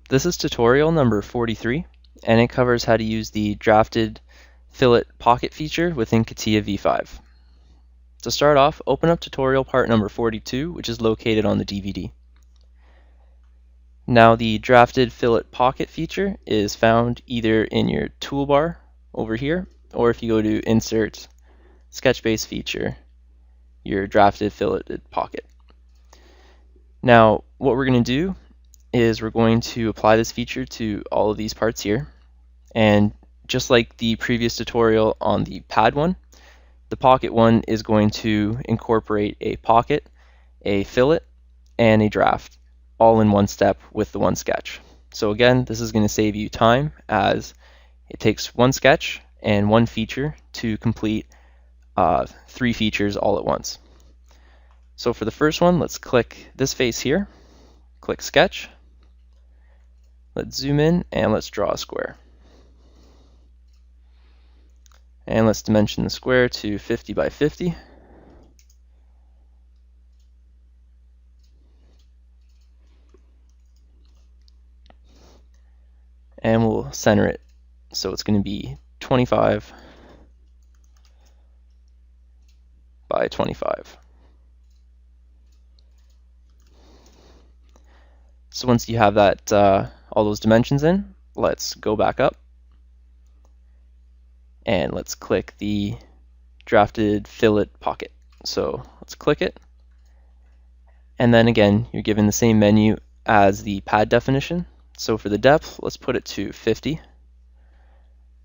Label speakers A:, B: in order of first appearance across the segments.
A: This is tutorial number 43, and it covers how to use the drafted fillet pocket feature within Catia v5. To start off, open up tutorial part number 42, which is located on the DVD. Now the drafted fillet pocket feature is found either in your toolbar over here, or if you go to Insert, Sketch-Based Feature, your drafted filleted pocket. Now what we're going to do is we're going to apply this feature to all of these parts here, and just like the previous tutorial on the pad one, the pocket one is going to incorporate a pocket, a fillet, and a draft all in one step with the one sketch. So again, this is going to save you time as it takes one sketch and one feature to complete 3 features all at once. So for the first one, let's click this face here, click Sketch, let's zoom in and let's draw a square. And let's dimension the square to 50 by 50. And we'll center it so it's going to be 25 by 25. So once you have that all those dimensions in, let's go back up and let's click the drafted fillet pocket. So let's click it, and then again you're given the same menu as the pad definition. So for the depth, let's put it to 50.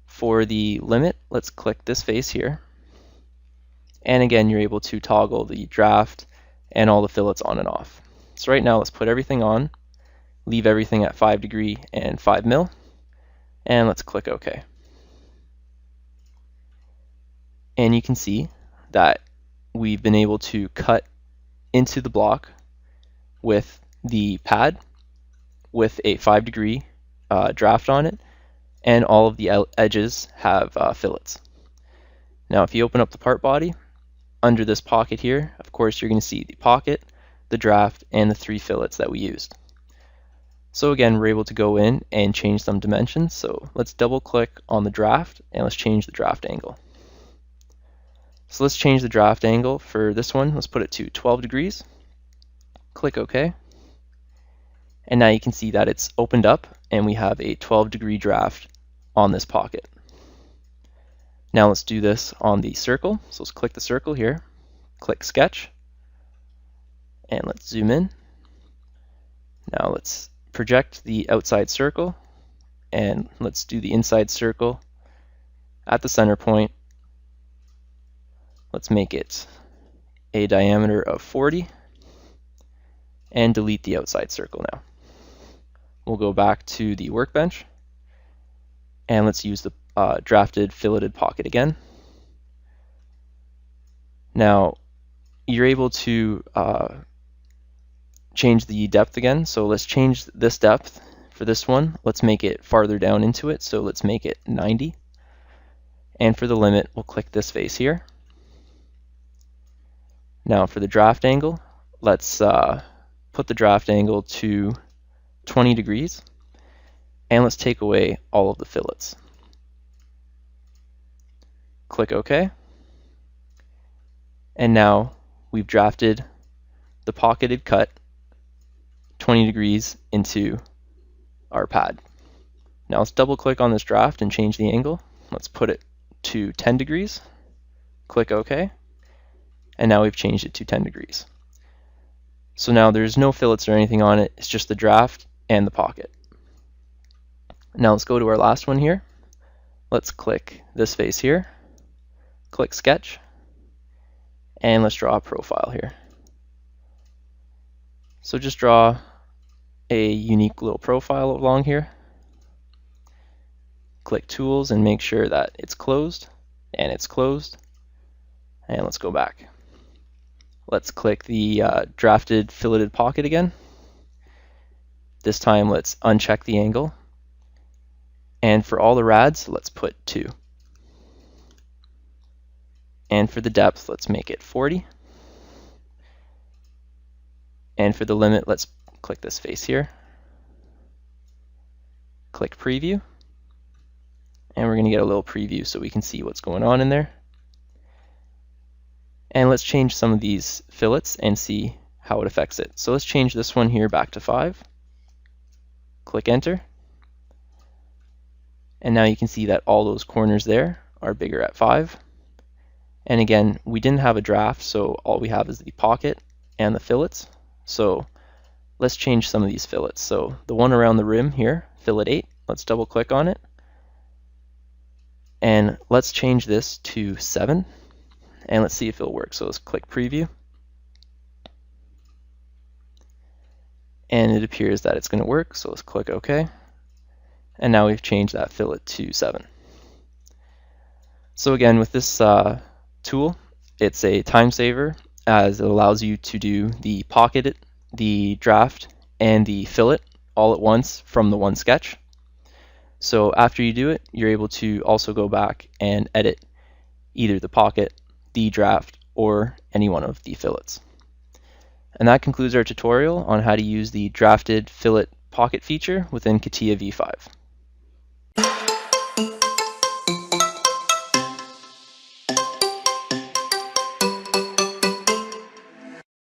A: For the limit, let's click this face here, and again you're able to toggle the draft and all the fillets on and off. So right now let's put everything on, leave everything at 5 degree and 5 mil, and let's click OK. And you can see that we've been able to cut into the block with the pad with a 5 degree draft on it, and all of the edges have fillets. Now if you open up the part body, under this pocket here, of course you're going to see the pocket, the draft, and the 3 fillets that we used. So again, we're able to go in and change some dimensions. So let's double click on the draft and let's change the draft angle. So let's change the draft angle for this one. Let's put it to 12 degrees. Click OK. And now you can see that it's opened up and we have a 12-degree draft on this pocket. Now let's do this on the circle. So let's click the circle here, click Sketch, and let's zoom in. Now let's project the outside circle, and let's do the inside circle at the center point. Let's make it a diameter of 40 and delete the outside circle now. We'll go back to the workbench and let's use the drafted filleted pocket again. Now you're able to change the depth again, so let's change this depth for this one. Let's make it farther down into it, so let's make it 90. And for the limit, we'll click this face here. Now for the draft angle, let's put the draft angle to 20 degrees, and let's take away all of the fillets. Click OK, and now we've drafted the pocketed cut 20 degrees into our pad. Now let's double click on this draft and change the angle. Let's put it to 10 degrees, click OK, and now we've changed it to 10 degrees. So now there's no fillets or anything on it, it's just the draft and the pocket. Now let's go to our last one here. Let's click this face here, click Sketch, and let's draw a profile here. So just draw a unique little profile along here. Click Tools and make sure that it's closed, and it's closed. And let's go back. Let's click the drafted filleted pocket again. This time let's uncheck the angle. And for all the rads, let's put 2. And for the depth, let's make it 40. And for the limit, let's click this face here. click preview, and we're going to get a little preview so we can see what's going on in there. And let's change some of these fillets and see how it affects it. So let's change this one here back to 5. Click enter. And now you can see that all those corners there are bigger at 5. And again, we didn't have a draft, so all we have is the pocket and the fillets. So let's change some of these fillets. So the one around the rim here, fillet 8, let's double click on it. And let's change this to 7. And let's see if it'll work. So let's click preview. And it appears that it's going to work, so let's click OK. And now we've changed that fillet to 7. So again, with this tool, it's a time saver, as it allows you to do the pocket, the draft, and the fillet all at once from the one sketch. So after you do it, you're able to also go back and edit either the pocket, the draft, or any one of the fillets. And that concludes our tutorial on how to use the drafted fillet pocket feature within Catia v5.